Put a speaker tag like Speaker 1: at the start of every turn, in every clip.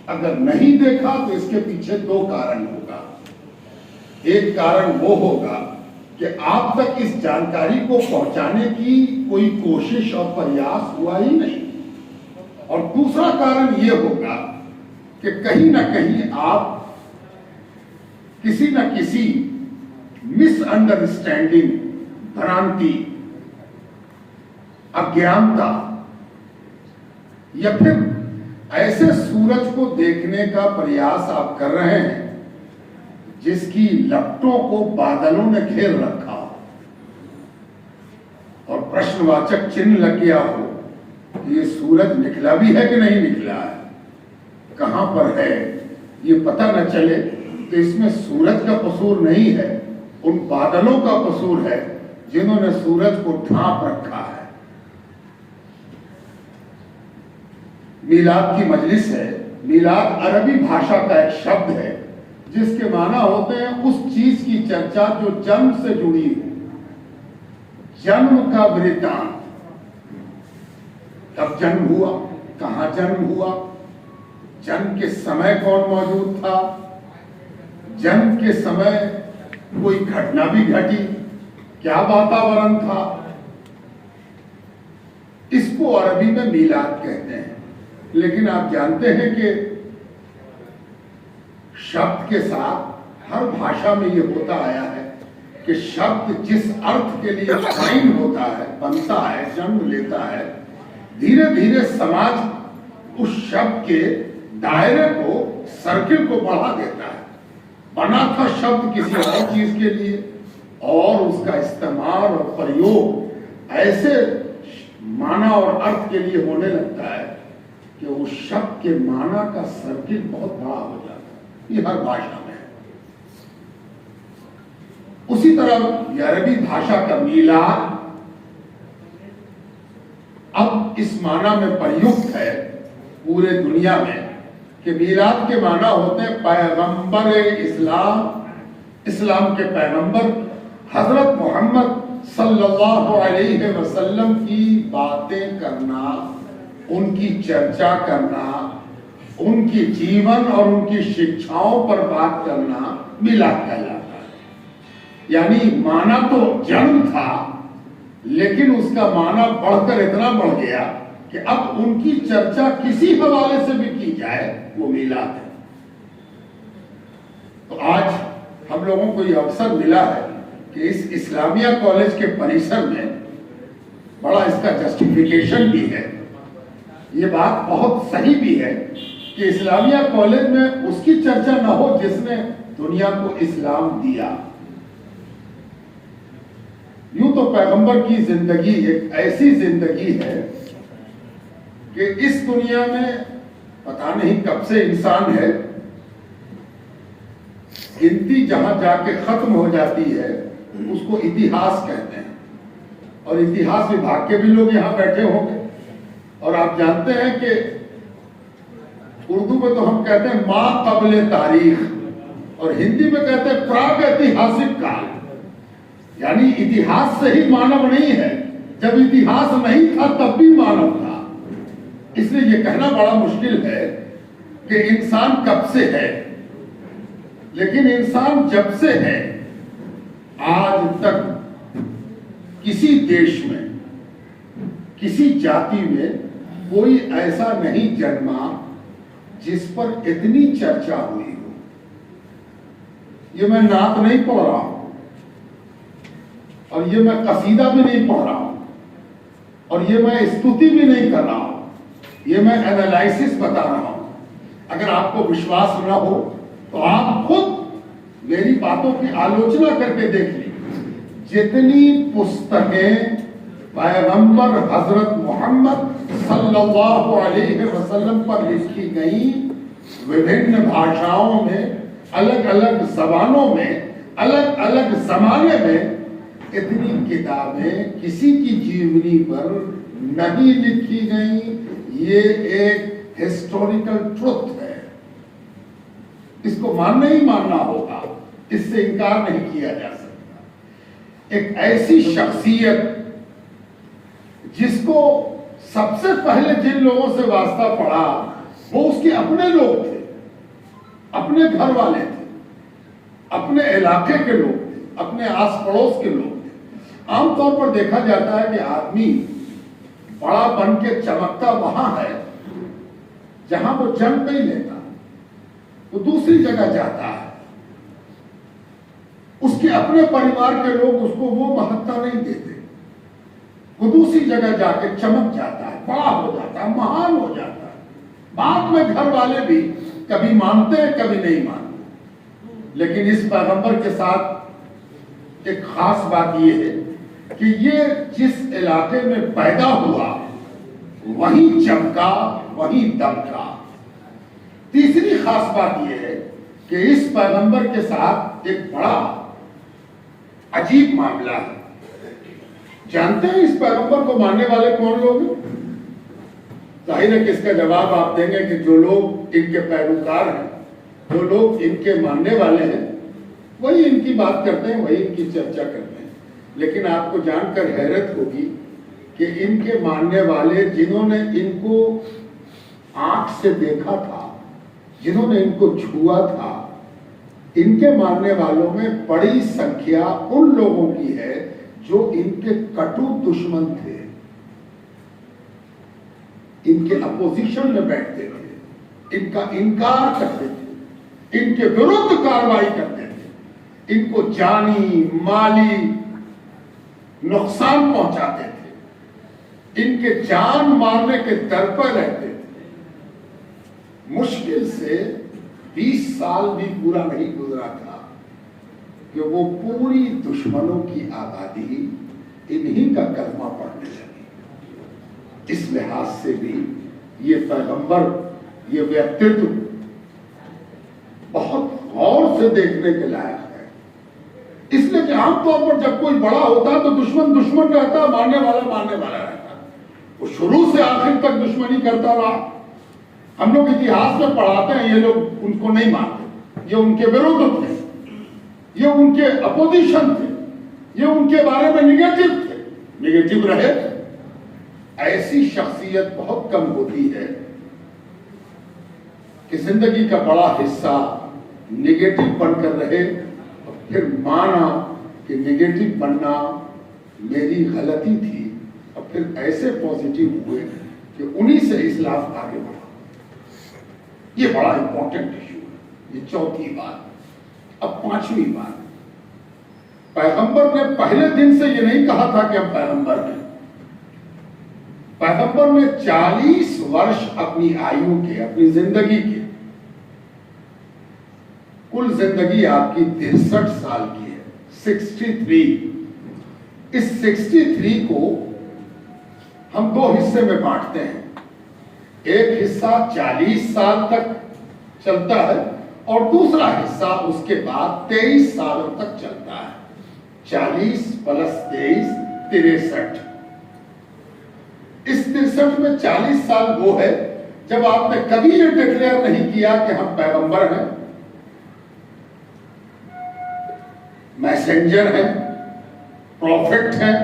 Speaker 1: अगर नहीं देखा तो इसके पीछे दो कारण होगा। एक कारण वो होगा कि आप तक इस जानकारी को पहुंचाने की कोई कोशिश और प्रयास हुआ ही नहीं, और दूसरा कारण ये होगा कि कहीं ना कहीं आप किसी न किसी मिसअंडरस्टैंडिंग, भ्रांति, अज्ञानता या फिर ऐसे सूरज को देखने का प्रयास आप कर रहे हैं जिसकी लपटों को बादलों ने घेर रखा हो और प्रश्नवाचक चिन्ह लग गया हो कि ये सूरज निकला भी है कि नहीं निकला है, कहां पर है ये पता न चले, तो इसमें सूरज का कसूर नहीं है, उन बादलों का कसूर है जिन्होंने सूरज को ढांप रखा है। मीलाद की मजलिस है। मीलाद अरबी भाषा का एक शब्द है जिसके माना होते हैं उस चीज की चर्चा जो जन्म से जुड़ी हो, जन्म का वृत्तांत, कब जन्म हुआ, कहां जन्म हुआ, जन्म के समय कौन मौजूद था, जन्म के समय कोई घटना भी घटी, क्या वातावरण था, इसको अरबी में मीलाद कहते हैं। लेकिन आप जानते हैं कि शब्द के साथ हर भाषा में यह होता आया है कि शब्द जिस अर्थ के लिए कायम होता है, बनता है, जन्म लेता है, धीरे धीरे समाज उस शब्द के दायरे को, सर्किल को बढ़ा देता है। बना था शब्द किसी और चीज के लिए और उसका इस्तेमाल और प्रयोग ऐसे माना और अर्थ के लिए होने लगता है कि उस शब्द के माना का सर्किल बहुत बड़ा हो जाता है। ये हर भाषा में है। उसी तरह ये अरबी भाषा का मीलाद अब इस माना में प्रयुक्त है पूरे दुनिया में कि मीलाद के माना होते हैं पैगंबर इस्लाम, इस्लाम के पैगंबर हजरत मोहम्मद सल्लल्लाहु अलैहि वसल्लम की बातें करना, उनकी चर्चा करना, उनकी जीवन और उनकी शिक्षाओं पर बात करना मीलाद कहलाता है। यानी माना तो जन्म था, लेकिन उसका माना बढ़कर इतना बढ़ गया कि अब उनकी चर्चा किसी हवाले से भी की जाए वो मीलाद है। तो आज हम लोगों को यह अवसर मिला है कि इस इस्लामिया कॉलेज के परिसर में बड़ा इसका जस्टिफिकेशन भी है। ये बात बहुत सही भी है कि इस्लामिया कॉलेज में उसकी चर्चा न हो जिसने दुनिया को इस्लाम दिया। यूं तो पैगंबर की जिंदगी एक ऐसी जिंदगी है कि इस दुनिया में पता नहीं कब से इंसान है, गिनती जहां जाके खत्म हो जाती है उसको इतिहास कहते हैं, और इतिहास विभाग के भी लोग यहां बैठे होंगे। और आप जानते हैं कि उर्दू में तो हम कहते हैं मा कबले तारीख, और हिंदी में कहते हैं प्राग ऐतिहासिक काल। यानी इतिहास से ही मानव नहीं है, जब इतिहास नहीं था तब भी मानव था। इसलिए यह कहना बड़ा मुश्किल है कि इंसान कब से है, लेकिन इंसान जब से है आज तक किसी देश में, किसी जाति में कोई ऐसा नहीं जन्मा जिस पर इतनी चर्चा हुई हो। ये मैं नात नहीं पढ़ रहा हूं और ये मैं कसीदा भी नहीं पढ़ रहा हूं और ये मैं स्तुति भी नहीं कर रहा हूं, ये मैं एनालिसिस बता रहा हूं। अगर आपको विश्वास न हो तो आप खुद मेरी बातों की आलोचना करके देख लीजिए। जितनी पुस्तकें पैगंबर हजरत मोहम्मद सल्लल्लाहु अलैहि वसल्लम पर लिखी गई, विभिन्न भाषाओं में, अलग अलग जबानों में, अलग अलग जमाने में, इतनी किताबें किसी की जीवनी पर नहीं लिखी गई। ये एक हिस्टोरिकल ट्रुथ है, इसको मानना ही मानना होगा, इससे इनकार नहीं किया जा सकता। एक ऐसी शख्सियत जिसको सबसे पहले जिन लोगों से वास्ता पड़ा वो उसके अपने लोग थे, अपने घर वाले थे, अपने इलाके के लोग थे, अपने आस पड़ोस के लोग थे। आमतौर पर देखा जाता है कि आदमी बड़ा बन के चमकता वहां है जहां वो जन्म नहीं लेता, वो दूसरी जगह जाता है। उसके अपने परिवार के लोग उसको वो महत्ता नहीं देते, वो दूसरी जगह जाके चमक जाता है, बड़ा हो जाता है, महान हो जाता है। बाद में घर वाले भी कभी मानते हैं, कभी नहीं मानते। लेकिन इस पैगंबर के साथ एक खास बात यह है कि ये जिस इलाके में पैदा हुआ वहीं चमका, वहीं दमका। तीसरी खास बात यह है कि इस पैगंबर के साथ एक बड़ा अजीब मामला है। जानते हैं इस पैगंबर को मानने वाले कौन लोग हैं? जाहिर है कि इसका जवाब आप देंगे कि जो लोग इनके पैरोकार हैं, जो लोग इनके मानने वाले हैं, वही इनकी बात करते हैं, वही इनकी चर्चा करते हैं। लेकिन आपको जानकर हैरत होगी कि इनके मानने वाले जिन्होंने इनको आंख से देखा था, जिन्होंने इनको छुआ था, इनके मानने वालों में बड़ी संख्या उन लोगों की है जो इनके कटु दुश्मन थे, इनके अपोजिशन में बैठते थे, इनका इनकार करते थे, इनके विरुद्ध कार्रवाई करते थे, इनको जानी माली नुकसान पहुंचाते थे, इनके जान मारने के दर पर रहते थे। मुश्किल से 20 साल भी पूरा नहीं गुजरा था कि वो पूरी दुश्मनों की आबादी इन्हीं का कलमा पढ़ने लगी। इस लिहाज से भी ये पैगंबर, ये व्यक्तित्व बहुत गौर से देखने के लायक है। इसलिए कि आमतौर पर जब कोई बड़ा होता है तो दुश्मन दुश्मन रहता, मानने वाला रहता। वो शुरू से आखिर तक दुश्मनी करता रहा। हम लोग इतिहास में पढ़ाते हैं, ये लोग उनको नहीं मानते, ये उनके विरुद्ध थे, ये उनके अपोजिशन थे, ये उनके बारे में निगेटिव थे, निगेटिव रहे। ऐसी शख्सियत बहुत कम होती है कि जिंदगी का बड़ा हिस्सा निगेटिव बनकर रहे और फिर माना कि निगेटिव बनना मेरी गलती थी और फिर ऐसे पॉजिटिव हुए कि उन्हीं से इस्लाम आगे बढ़ा। ये बड़ा इंपॉर्टेंट इशू है। ये चौथी बात। अब पांचवी बात, पैगंबर ने पहले दिन से ये नहीं कहा था कि हम पैगंबर हैं। पैगंबर ने 40 वर्ष अपनी आयु के, अपनी जिंदगी के, कुल जिंदगी आपकी 63 साल की है, 63। इस 63 को हम दो हिस्से में बांटते हैं। एक हिस्सा 40 साल तक चलता है और दूसरा हिस्सा उसके बाद 23 सालों तक चलता है। 40 प्लस 23 63। इस 63 में 40 साल वो है जब आपने कभी ये डिक्लेयर नहीं किया कि हम पैगंबर हैं, मैसेंजर हैं, प्रॉफिट हैं,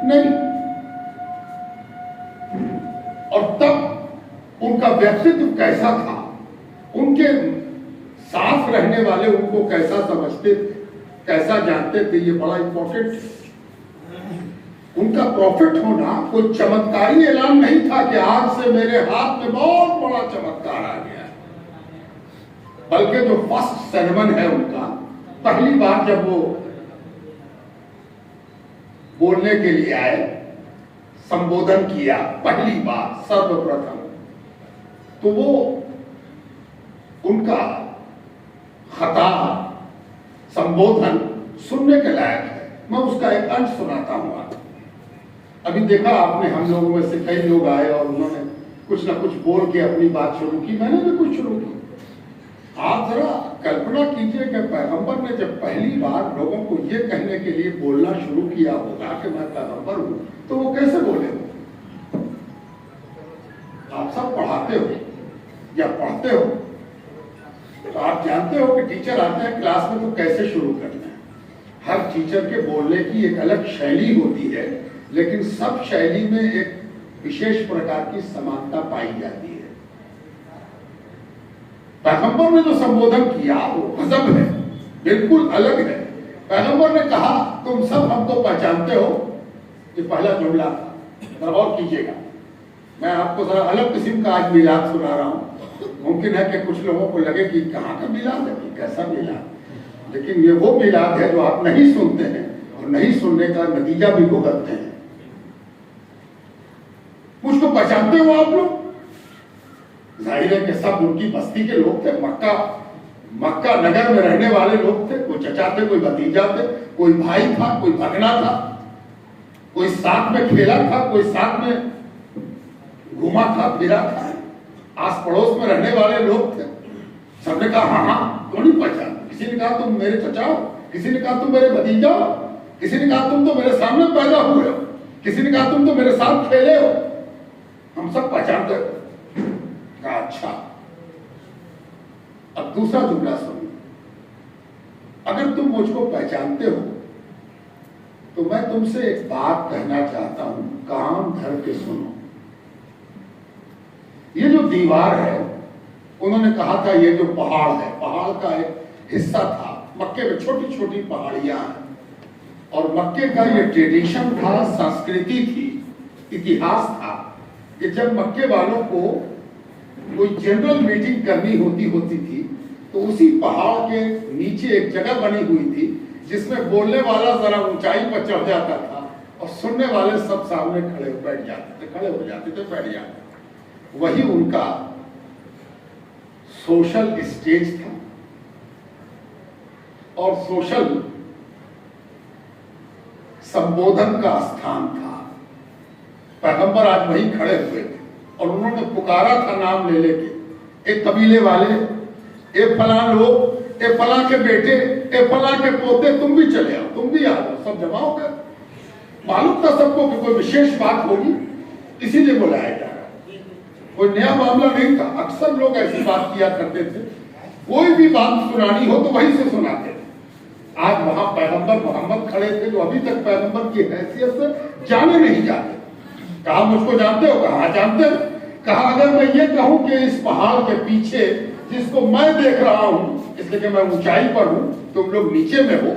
Speaker 1: नहीं। और तब उनका व्यक्तित्व कैसा था, उनके साथ रहने वाले उनको कैसा समझते थे, कैसा जानते थे, ये बड़ा इंपॉर्टेंट है। उनका प्रॉफिट होना कोई चमत्कारी ऐलान नहीं था कि आज से मेरे हाथ में बहुत बड़ा चमत्कार आ गया, बल्कि जो फर्स्ट सर्मन है उनका, पहली बार जब वो बोलने के लिए आए, संबोधन किया पहली बार, सर्वप्रथम, तो वो उनका खताब, संबोधन सुनने के लायक है। मैं उसका एक अंश सुनाता हूं आपको। अभी देखा आपने, हम लोगों में से कई लोग आए और उन्होंने कुछ ना कुछ बोल के अपनी बात शुरू की, मैंने भी कुछ शुरू की। आप जरा कल्पना कीजिए कि पैगंबर ने जब पहली बार लोगों को ये कहने के लिए बोलना शुरू किया होगा कि मैं पैगंबर हूं, तो वो कैसे बोले हो? आप सब पढ़ाते हो या पढ़ते हो तो आप जानते हो कि टीचर आते हैं क्लास में तो कैसे शुरू करना है। हर टीचर के बोलने की एक अलग शैली होती है, लेकिन सब शैली में एक विशेष प्रकार की समानता पाई जाती है। पैगंबर ने जो संबोधन किया वो गजब है, बिल्कुल अलग है। पैगंबर ने कहा तुम सब हमको पहचानते हो, ये पहला जुमला था। और कीजिएगा, मैं आपको जरा अलग किस्म का आज मिलाद सुना रहा हूँ। मुमकिन है कि कुछ लोगों को लगे कि कहाँ का मिलाद है, कैसा मिलाद, लेकिन ये वो मिलाद है जो आप नहीं सुनते हैं और नहीं सुनने का नतीजा भी भुगतते हैं। मुझको पहचानते हो आप लोग? जाहिर है कि सब उनकी बस्ती के लोग थे, मक्का नगर में रहने वाले लोग थे। कोई चचा थे, कोई भतीजा थे, कोई भाई था, कोई भगना था, कोई साथ में खेला था, कोई साथ में घूमा था, फिरा था। आस पड़ोस में रहने वाले लोग थे। सबने कहा हाँ हाँ, क्यों नहीं पहचान? किसी ने कहा तुम मेरे चचा हो, किसी ने कहा तुम मेरे भतीजा हो, किसी ने कहा तुम तो मेरे सामने पैदा हुए हो, किसी ने कहा तुम तो मेरे साथ खेले हो। हम सब पहचानते हो। कहा अच्छा, अब दूसरा जुमला सुनो। अगर तुम मुझको पहचानते हो तो मैं तुमसे एक बात कहना चाहता हूं, कान धर के सुनो। ये जो दीवार है, उन्होंने कहा था ये जो पहाड़ है, पहाड़ का एक हिस्सा था। मक्के में छोटी छोटी पहाड़ियां हैं और मक्के का ये ट्रेडिशन था, संस्कृति थी, इतिहास था कि जब मक्के वालों को कोई जनरल मीटिंग करनी होती थी तो उसी पहाड़ के नीचे एक जगह बनी हुई थी जिसमें बोलने वाला जरा ऊंचाई पर चढ़ जाता था और सुनने वाले सब सामने खड़े बैठ जाते थे, खड़े हो जाते थे, बैठ जाते। वही उनका सोशल स्टेज था और सोशल संबोधन का स्थान था। पैगंबर आज वहीं खड़े हुए थे और उन्होंने पुकारा था नाम ले लेके, एक कबीले वाले, ए फलां लोग, ए फलां के बेटे, ए फलां के पोते, तुम भी चले आओ, तुम भी आ जाओ। सब जमा हो गए। मालूम था सबको कि कोई विशेष बात होगी, इसीलिए बुलाया जा रहा। कोई नया मामला नहीं था। अक्सर लोग ऐसी बात किया करते थे, कोई भी बात सुनानी हो तो वहीं से सुनाते थे। आज वहां पैगंबर मोहम्मद खड़े थे जो अभी तक पैगंबर की हैसियत से जाने नहीं जाते। कहा मुझको जानते हो? कहा जानते हो। कहा अगर मैं ये कहूं कि इस पहाड़ के पीछे जिसको मैं देख रहा हूं, इसलिए कि मैं ऊंचाई पर हूं, तुम लोग नीचे में हो,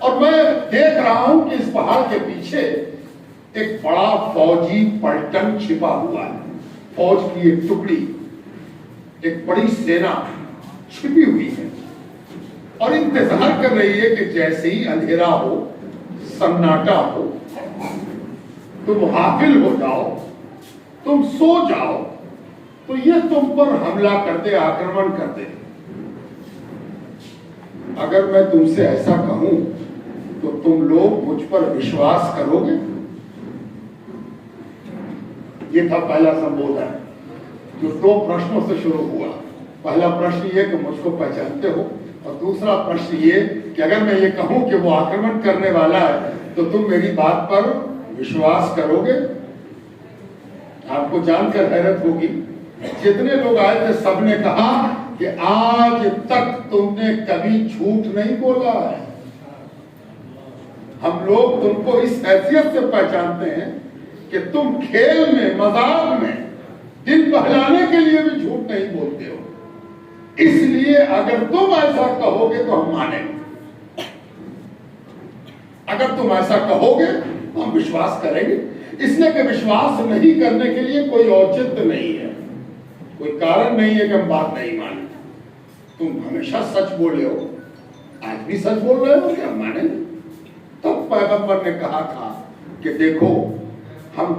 Speaker 1: और मैं देख रहा हूं कि इस पहाड़ के पीछे एक बड़ा फौजी पलटन छिपा हुआ है, फौज की एक टुकड़ी, एक बड़ी सेना छिपी हुई है और इंतजार कर रही है कि जैसे ही अंधेरा हो, सन्नाटा हो, तुम गाफिल हो जाओ, तुम सो जाओ, तो ये तुम पर हमला कर दे, आक्रमण कर दे। अगर मैं तुमसे ऐसा कहूं तो तुम लोग मुझ पर विश्वास करोगे? ये था पहला संबोधन जो 2 प्रश्नों से शुरू हुआ। पहला प्रश्न ये कि मुझको पहचानते हो, और दूसरा प्रश्न ये कि अगर मैं ये कहूं कि वो आक्रमण करने वाला है तो तुम मेरी बात पर विश्वास करोगे? आपको जानकर हैरत होगी, जितने लोग आए थे सबने कहा कि आज तक तुमने कभी झूठ नहीं बोला है। हम लोग तुमको इस हैसियत से पहचानते हैं कि तुम खेल में, मजाक में, दिल बहलाने के लिए भी झूठ नहीं बोलते हो। इसलिए अगर तुम ऐसा कहोगे तो हम मानेंगे, अगर तुम ऐसा कहोगे तो हम विश्वास करेंगे। इसलिए कि विश्वास नहीं करने के लिए कोई औचित्य नहीं है, कोई कारण नहीं है कि हम बात नहीं माने। तुम हमेशा सच बोले हो, आज भी सच बोल रहे हो, क्या हम मानेंगे? तब पैगंबर ने कहा था कि देखो